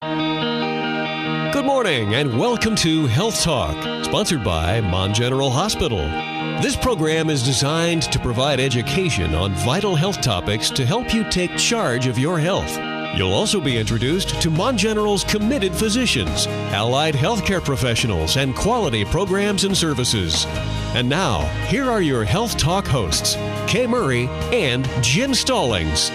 Good morning and welcome to Health Talk, sponsored by Mon General Hospital. This program is designed to provide education on vital health topics to help you take charge of your health. You'll also be introduced to Mon General's committed physicians, allied healthcare professionals, and quality programs and services. And now, here are your Health Talk hosts, Kay Murray and Jim Stallings.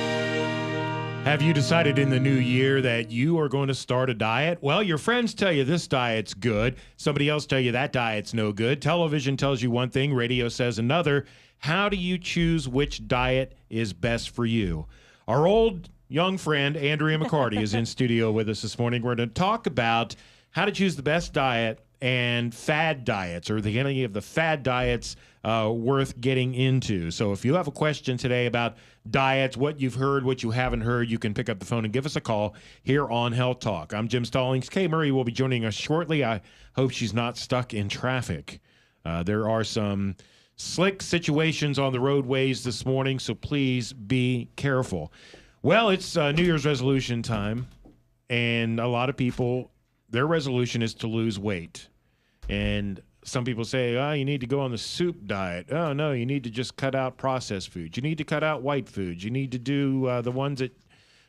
Have you decided in the new year that you are going to start a diet? Well, your friends tell you this diet's good. Somebody else tell you that diet's no good. Television tells you one thing, radio says another. How do you choose which diet is best for you? Our old young friend, Andrea McCarty, is in studio with us this morning. We're going to talk about how to choose the best diet and fad diets, or any of the fad diets worth getting into. So if you have a question today about diets, what you've heard, what you haven't heard, you can pick up the phone and give us a call here on Health Talk. I'm Jim Stallings. Kay Murray will be joining us shortly. I hope she's not stuck in traffic. There are some slick situations on the roadways this morning, so please be careful. Well, it's New Year's resolution time, and a lot of people, their resolution is to lose weight. And some people say, oh, you need to go on the soup diet. Oh, no, you need to just cut out processed foods. You need to cut out white foods. You need to do the ones that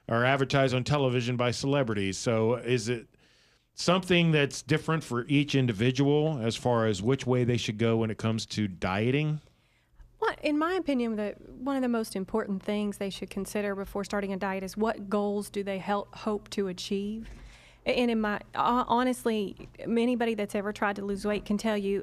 are advertised on television by celebrities. So is it something that's different for each individual as far as which way they should go when it comes to dieting? Well, in my opinion, one of the most important things they should consider before starting a diet is what goals do they hope to achieve. And honestly, anybody that's ever tried to lose weight can tell you,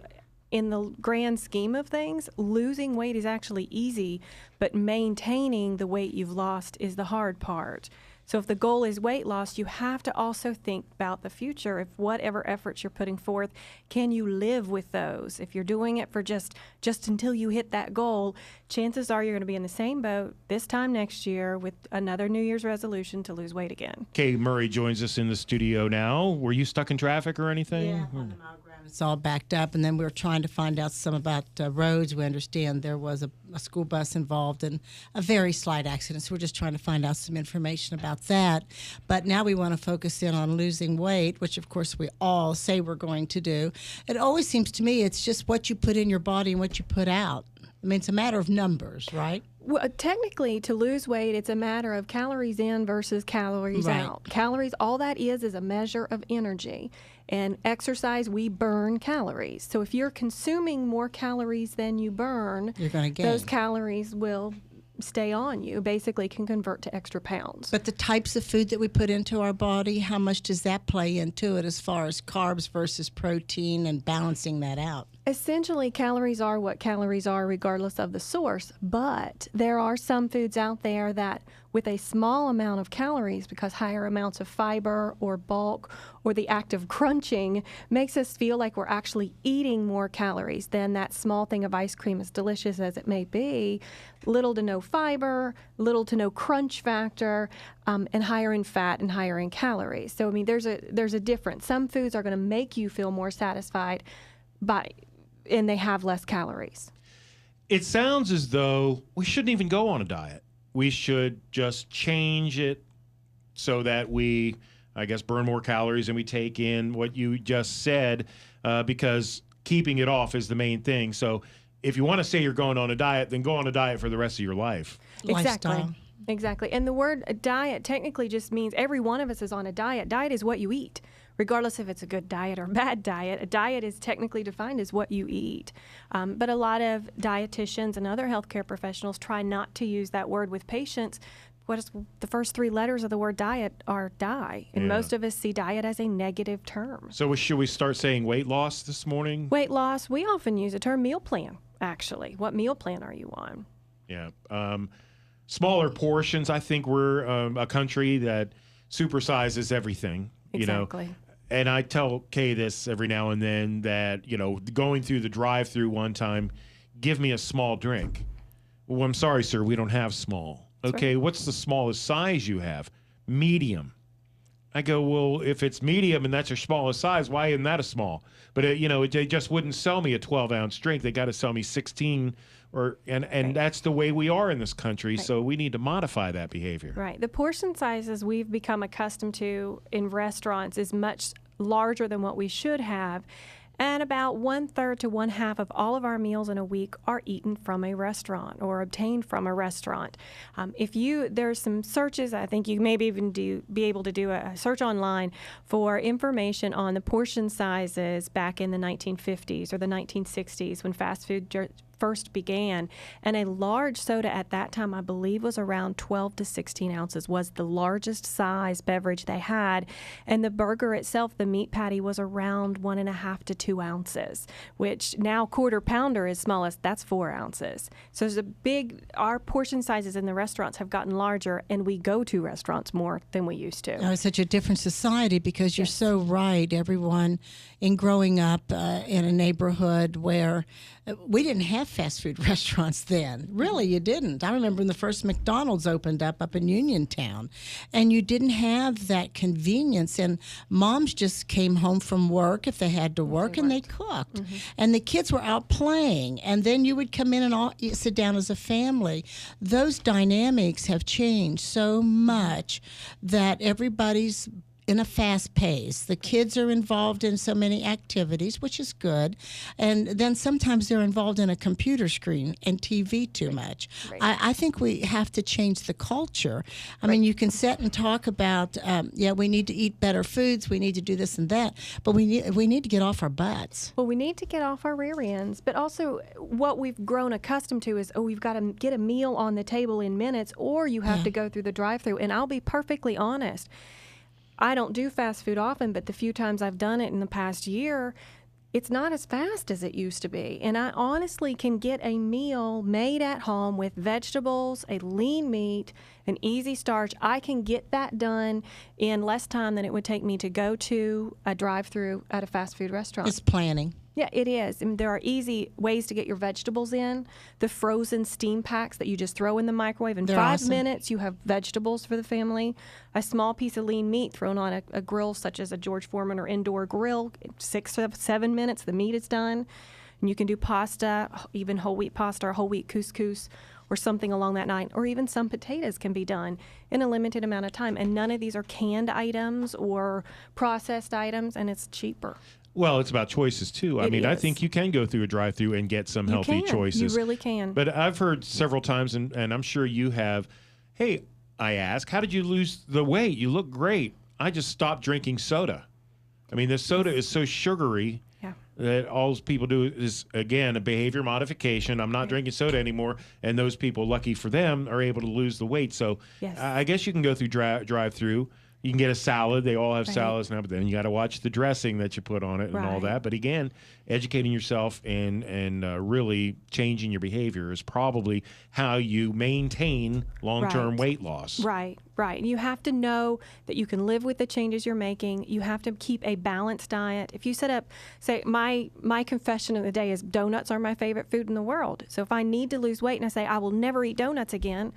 in the grand scheme of things, losing weight is actually easy, but maintaining the weight you've lost is the hard part. So if the goal is weight loss, you have to also think about the future. If whatever efforts you're putting forth, can you live with those? If you're doing it for just until you hit that goal, chances are you're going to be in the same boat this time next year with another New Year's resolution to lose weight again. Kay Murray joins us in the studio now. Were you stuck in traffic or anything? Yeah, on the mile ground. It's all backed up, and then we were trying to find out some about roads. We understand there was a school bus involved in a very slight accident, so we're just trying to find out some information about that. But now we want to focus in on losing weight, which of course we all say we're going to do. It always seems to me it's just what you put in your body and what you put out. I mean, it's a matter of numbers, right? Well, technically, to lose weight, it's a matter of calories in versus calories out. Calories, all that is a measure of energy. And exercise, we burn calories. So if you're consuming more calories than you burn, you're going to gain. Those calories will stay on you, basically can convert to extra pounds. But the types of food that we put into our body, how much does that play into it as far as carbs versus protein and balancing that out? Essentially, calories are what calories are regardless of the source, but there are some foods out there that with a small amount of calories, because higher amounts of fiber or bulk or the act of crunching makes us feel like we're actually eating more calories than that small thing of ice cream, as delicious as it may be. Little to no fiber, little to no crunch factor, and higher in fat and higher in calories. So, I mean, there's a difference. Some foods are going to make you feel more satisfied and they have less calories. It sounds as though we shouldn't even go on a diet. We should just change it so that we, I guess, burn more calories and we take in what you just said, because keeping it off is the main thing. So if you want to say you're going on a diet, then go on a diet for the rest of your life. Exactly. And the word diet technically just means every one of us is on a diet. Diet is what you eat. Regardless if it's a good diet or a bad diet, a diet is technically defined as what you eat. But a lot of dietitians and other healthcare professionals try not to use that word with patients. What is the first three letters of the word diet are die. And most of us see diet as a negative term. So should we start saying weight loss this morning? Weight loss, we often use the term meal plan, actually. What meal plan are you on? Yeah. Smaller portions. I think we're a country that supersizes everything. Exactly. You know, and I tell Kay this every now and then that, going through the drive-through one time, give me a small drink. Well, I'm sorry, sir, we don't have small. That's okay, right. What's the smallest size you have? Medium. I go, well, if it's medium and that's your smallest size, why isn't that a small? But, they just wouldn't sell me a 12-ounce drink. They got to sell me 16 and that's the way we are in this country. Right. So we need to modify that behavior. Right. The portion sizes we've become accustomed to in restaurants is much larger than what we should have. And about 1/3 to 1/2 of all of our meals in a week are eaten from a restaurant or obtained from a restaurant. There's some searches, I think you maybe even be able to do a search online for information on the portion sizes back in the 1950s or the 1960s when fast food first began. And a large soda at that time, I believe, was around 12 to 16 ounces, was the largest size beverage they had. And the burger itself, the meat patty, was around 1.5 to 2 ounces, which now quarter pounder is smallest, that's 4 ounces. So our portion sizes in the restaurants have gotten larger, and we go to restaurants more than we used to. It's such a different society because you're so right. Everyone in growing up in a neighborhood where we didn't have fast food restaurants then. Really, you didn't. I remember when the first McDonald's opened up in Uniontown, and you didn't have that convenience. And moms just came home from work if they had to work, and they cooked. Mm-hmm. And the kids were out playing, and then you would come in and all sit down as a family. Those dynamics have changed so much that everybody's in a fast pace. The kids are involved in so many activities, which is good. And then sometimes they're involved in a computer screen and TV too much. Right. I think we have to change the culture. I mean, you can sit and talk about, we need to eat better foods, we need to do this and that, but we need to get off our butts. Well, we need to get off our rear ends, but also what we've grown accustomed to is, we've got to get a meal on the table in minutes, or you have to go through the drive-thru. And I'll be perfectly honest, I don't do fast food often, but the few times I've done it in the past year, it's not as fast as it used to be. And I honestly can get a meal made at home with vegetables, a lean meat, an easy starch. I can get that done in less time than it would take me to go to a drive-thru at a fast food restaurant. It's planning. Yeah, it is. And there are easy ways to get your vegetables in. The frozen steam packs that you just throw in the microwave. In 5 minutes, you have vegetables for the family. A small piece of lean meat thrown on a grill, such as a George Foreman or indoor grill. 6 to 7 minutes, the meat is done. And you can do pasta, even whole wheat pasta or whole wheat couscous or something along that line. Or even some potatoes can be done in a limited amount of time. And none of these are canned items or processed items, and it's cheaper. Well, it's about choices, too. I think you can go through a drive-thru and get some healthy choices. You really can. But I've heard several times, and I'm sure you have, hey, I ask, how did you lose the weight? You look great. I just stopped drinking soda. I mean, the soda is so sugary that all people do is, again, a behavior modification. I'm not drinking soda anymore, and those people, lucky for them, are able to lose the weight. So I guess you can go through drive-thru. You can get a salad. They all have salads now, but then you got to watch the dressing that you put on it and all that. But again, educating yourself and really changing your behavior is probably how you maintain long-term weight loss. Right. You have to know that you can live with the changes you're making. You have to keep a balanced diet. If you say, my confession of the day is donuts are my favorite food in the world. So if I need to lose weight and I say I will never eat donuts again,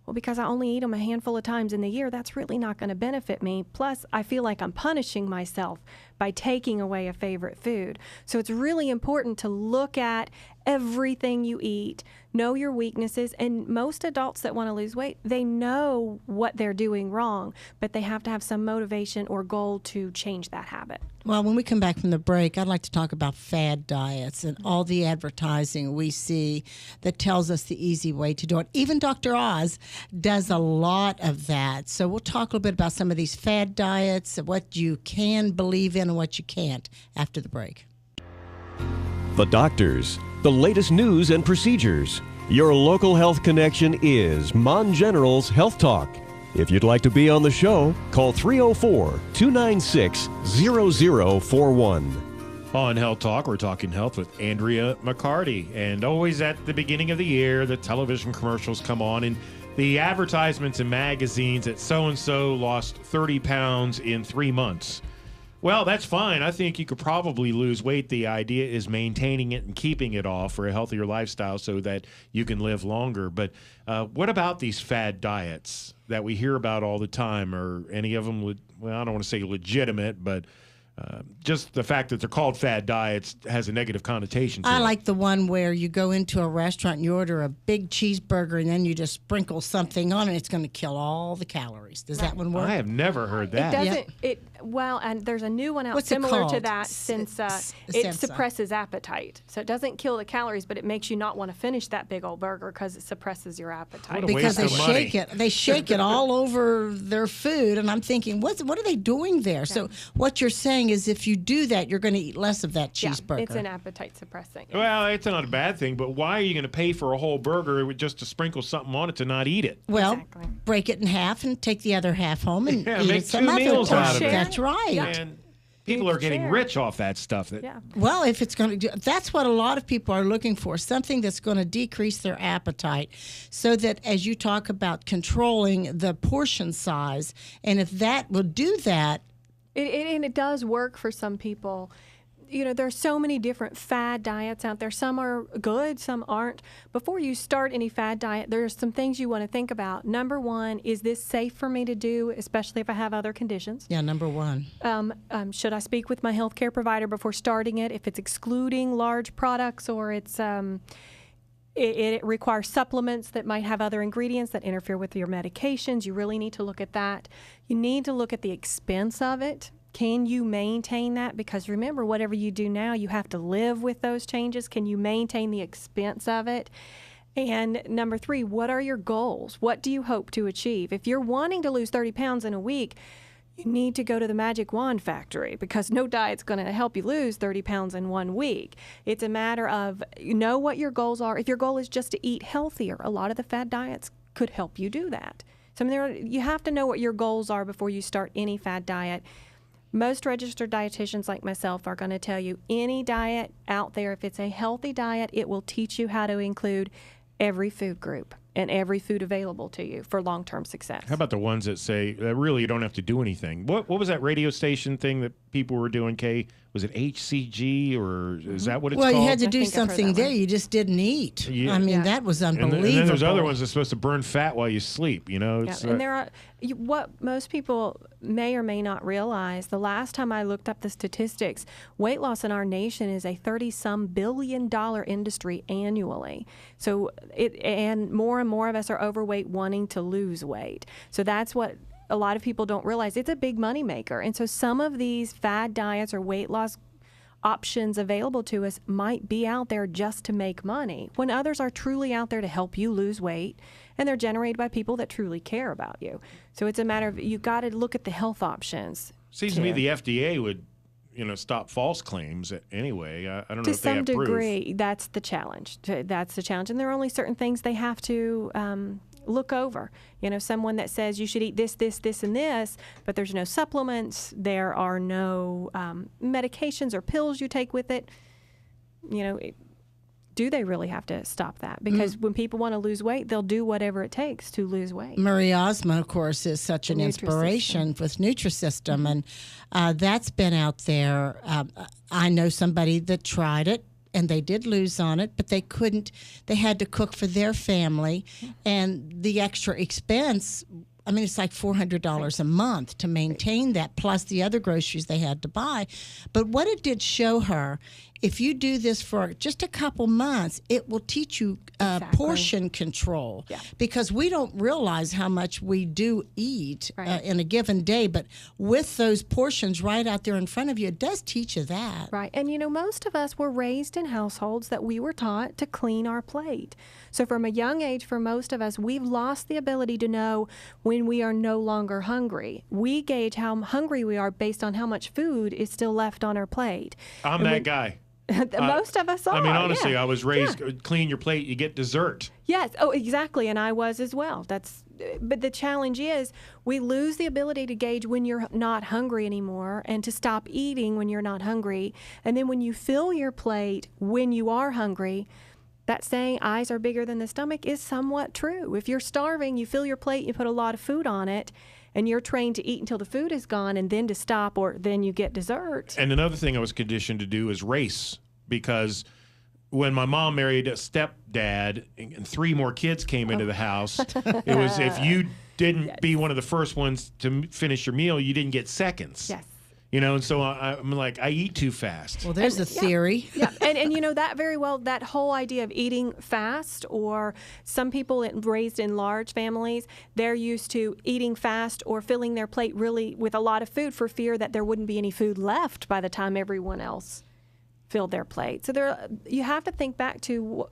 well, because I only eat them a handful of times in the year, that's really not going to benefit me. Plus, I feel like I'm punishing myself by taking away a favorite food. So it's really important to look at everything you eat, know your weaknesses, and most adults that want to lose weight, they know what they're doing wrong, but they have to have some motivation or goal to change that habit. Well, when we come back from the break, I'd like to talk about fad diets and all the advertising we see that tells us the easy way to do it. Even Dr. Oz does a lot of that. So we'll talk a little bit about some of these fad diets, what you can believe in and what you can't after the break. The doctors, the latest news and procedures. Your local health connection is Mon General's Health Talk. If you'd like to be on the show, call 304-296-0041. On Health Talk, we're talking health with Andrea McCarty. And always at the beginning of the year, the television commercials come on and the advertisements in magazines that so-and-so lost 30 pounds in 3 months. Well, that's fine. I think you could probably lose weight. The idea is maintaining it and keeping it off for a healthier lifestyle so that you can live longer. But what about these fad diets that we hear about all the time? Are any of them, I don't want to say legitimate, but just the fact that they're called fad diets has a negative connotation to it. I like the one where you go into a restaurant and you order a big cheeseburger and then you just sprinkle something on it. It's going to kill all the calories. Does that one work? I have never heard that. It doesn't. Well, and there's a new one out What's it similar to called? that since it Samsa. suppresses appetite. So it doesn't kill the calories, but it makes you not want to finish that big old burger because it suppresses your appetite. What a Because waste they of money. shake it. They shake it all over their food, and I'm thinking, what are they doing there? So what you're saying is, if you do that, you're going to eat less of that cheeseburger. Yeah, it's an appetite suppressing. Well, it's not a bad thing, but why are you going to pay for a whole burger just to sprinkle something on it to not eat it? Well, Exactly. break it in half and take the other half home and Yeah, eat make it some two other meals time. out of it. That's right. And people are getting Share. rich off that stuff. Yeah. Well, if it's going to do, that's what a lot of people are looking for, something that's going to decrease their appetite so that as you talk about controlling the portion size, and if that will do that, And it does work for some people. You know, there's so many different fad diets out there. Some are good, some aren't. Before you start any fad diet, there's some things you want to think about. Number one, is this safe for me to do, especially if I have other conditions? yeah, number one. Should I speak with my healthcare provider before starting it? If it's excluding large products or it's it requires supplements that might have other ingredients that interfere with your medications, you really need to look at that. You need to look at the expense of it. Can you maintain that? Because remember, whatever you do now, you have to live with those changes. Can you maintain the expense of it? And number three, what are your goals? What do you hope to achieve? If you're wanting to lose 30 pounds in a week, you need to go to the Magic Wand Factory because no diet's going to help you lose 30 pounds in 1 week. It's a matter of you know what your goals are. If your goal is just to eat healthier, a lot of the fad diets could help you do that. So you have to know what your goals are before you start any fad diet. Most registered dietitians like myself are going to tell you any diet out there, if it's a healthy diet, it will teach you how to include every food group and every food available to you for long-term success. How about the ones that say that really you don't have to do anything? What was that radio station thing that people were doing, Kay? Was it HCG or is that what it's Well, called? you had to I do think I've heard something that there. one. You just didn't eat. Yeah. I mean, Yeah. that was and unbelievable. then there's other ones that's supposed to burn fat while you sleep, you know? Yeah, It's, and there are what most people may or may not realize. The last time I looked up the statistics, weight loss in our nation is a $30-some billion industry annually. So and more of us are overweight, wanting to lose weight. So that's what a lot of people don't realize. It's a big money maker, and so some of these fad diets or weight loss options available to us might be out there just to make money when others are truly out there to help you lose weight, and they're generated by people that truly care about you. So it's a matter of you got to look at the health options. seems to me the FDA would, stop false claims anyway. I don't know To if they some have proof. degree, that's the challenge. That's the challenge, and there are only certain things they have to look over. Someone that says you should eat this, this, this, and this, but there's no supplements, there are no medications or pills you take with it. Do they really have to stop that? Because when people want to lose weight, they'll do whatever it takes to lose weight. Marie Osmond, of course, is such an inspiration with Nutrisystem, and that's been out there. I know somebody that tried it, and they did lose on it, but they couldn't. They had to cook for their family, and the extra expense, I mean, it's like $400 a month to maintain that, plus the other groceries they had to buy. But what it did show her, if you do this for just a couple months, it will teach you portion control. Yeah. Because we don't realize how much we do eat Right. in a given day. But with those portions right out there in front of you, it does teach you that. Right. And most of us were raised in households that we were taught to clean our plate. So from a young age, for most of us, we've lost the ability to know when we are no longer hungry. We gauge how hungry we are based on how much food is still left on our plate. I'm that guy. Most of us are. I mean, honestly, yeah. I was raised, clean your plate, you get dessert. Yes. Oh, exactly. And I was as well. But the challenge is we lose the ability to gauge when you're not hungry anymore and to stop eating when you're not hungry. And then when you fill your plate when you are hungry, that saying eyes are bigger than the stomach is somewhat true. If you're starving, you fill your plate, you put a lot of food on it, and you're trained to eat until the food is gone and then to stop, or then you get dessert. And another thing I was conditioned to do is race, because when my mom married a stepdad and 3 more kids came into the house, it was if you didn't be one of the first ones to finish your meal, you didn't get seconds. Yes. And so I'm like, I eat too fast. Well, there's a theory. Yeah, and that very well, that whole idea of eating fast, or some people raised in large families, they're used to eating fast or filling their plate really with a lot of food for fear that there wouldn't be any food left by the time everyone else filled their plate. So you have to think back to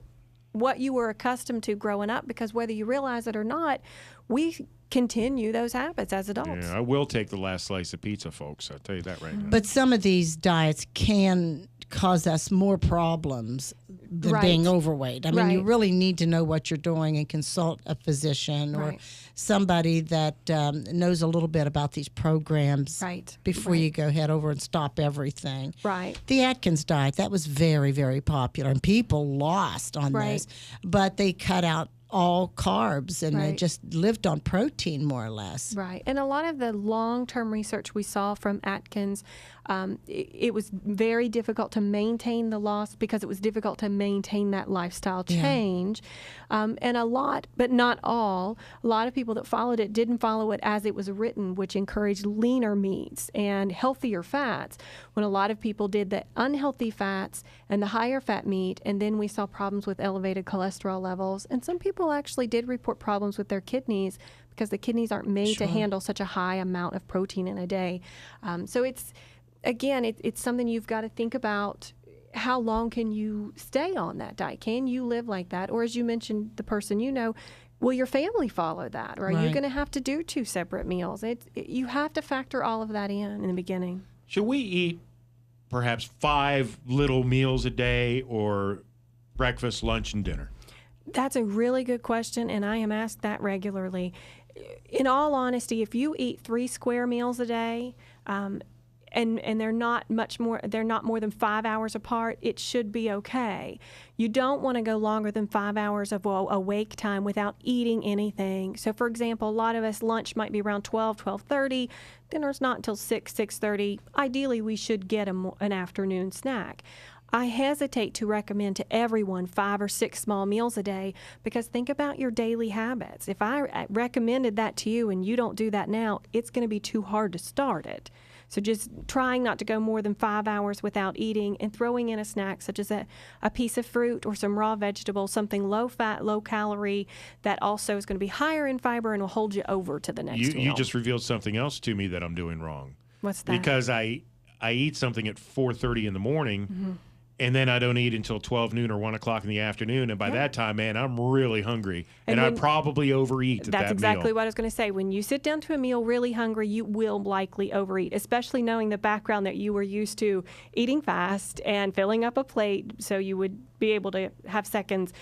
what you were accustomed to growing up, because whether you realize it or not, we continue those habits as adults. Yeah, I will take the last slice of pizza, folks. I'll tell you that right now. But some of these diets can cause us more problems than being overweight. I mean, you really need to know what you're doing and consult a physician or somebody that knows a little bit about these programs before you go head over and stop everything. Right. The Atkins diet, that was very, very popular, and people lost on this, but they cut out all carbs and they just lived on protein more or less. Right. And a lot of the long-term research we saw from Atkins, it was very difficult to maintain the loss because it was difficult to maintain that lifestyle change. And a lot, but not all, a lot of people that followed it didn't follow it as it was written, which encouraged leaner meats and healthier fats, when a lot of people did the unhealthy fats and the higher fat meat, and then we saw problems with elevated cholesterol levels. And some people actually did report problems with their kidneys because the kidneys aren't made to handle such a high amount of protein in a day. So it's something you've got to think about. How long can you stay on that diet? Can you live like that? Or as you mentioned, the person will your family follow that? Or are you going to have to do 2 separate meals? You have to factor all of that in the beginning. Should we eat perhaps 5 little meals a day, or breakfast, lunch, and dinner? That's a really good question, and I am asked that regularly. In all honesty, if you eat 3 square meals a day, and they're not more than 5 hours apart, it should be okay. You don't want to go longer than 5 hours of awake time without eating anything. So for example, a lot of us, lunch might be around 12:30, dinner's not until 6:30. Ideally, we should get an afternoon snack. I hesitate to recommend to everyone 5 or 6 small meals a day, because think about your daily habits. If I recommended that to you and you don't do that now, it's going to be too hard to start it. So just trying not to go more than 5 hours without eating, and throwing in a snack such as a piece of fruit or some raw vegetables, something low fat, low calorie, that also is going to be higher in fiber and will hold you over to the next meal. You just revealed something else to me that I'm doing wrong. What's that? Because I eat something at 4:30 in the morning, and then I don't eat until 12 noon or 1 o'clock in the afternoon. And by that time, man, I'm really hungry. And I probably overeat at that meal. That's exactly what I was going to say. When you sit down to a meal really hungry, you will likely overeat, especially knowing the background that you were used to eating fast and filling up a plate so you would be able to have seconds.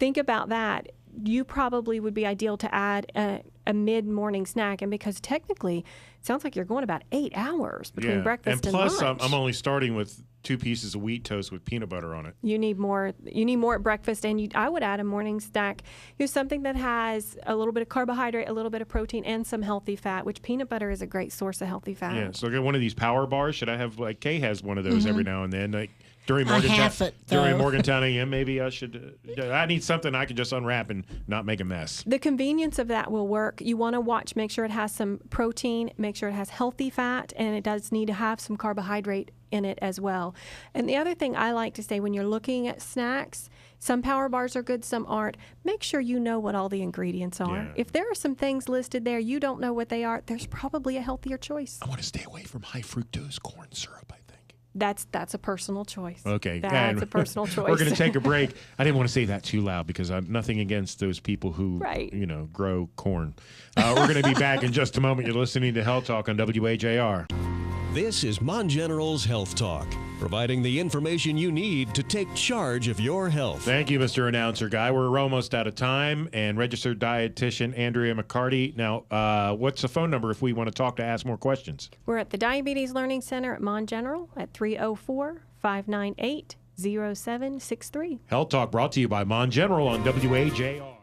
Think about that. You probably would be ideal to add a mid-morning snack. And because technically, it sounds like you're going about 8 hours between breakfast and lunch. And plus, I'm only starting with 2 pieces of wheat toast with peanut butter on it. You need more. You need more at breakfast, and I would add a morning snack. Something that has a little bit of carbohydrate, a little bit of protein, and some healthy fat. Which peanut butter is a great source of healthy fat. Yeah. So I get one of these power bars. Should I have, like Kay has one of those every now and then? Like during Morgantown AM, maybe I should. I need something I can just unwrap and not make a mess. The convenience of that will work. You want to watch, make sure it has some protein, make sure it has healthy fat, and it does need to have some carbohydrate in it as well. And the other thing I like to say when you're looking at snacks, some power bars are good, some aren't. Make sure you know what all the ingredients are. Yeah. If there are some things listed there you don't know what they are, there's probably a healthier choice. I want to stay away from high fructose corn syrup, I think. That's a personal choice. Okay. That's a personal choice. We're going to take a break. I didn't want to say that too loud because I'm nothing against those people who, grow corn. We're going to be back in just a moment. You're listening to Health Talk on WAJR. This is Mon General's Health Talk, providing the information you need to take charge of your health. Thank you, Mr. Announcer Guy. We're almost out of time. And registered dietitian Andrea McCarty. Now, what's the phone number if we want to talk to ask more questions? We're at the Diabetes Learning Center at Mon General at 304-598-0763. Health Talk brought to you by Mon General on WAJR.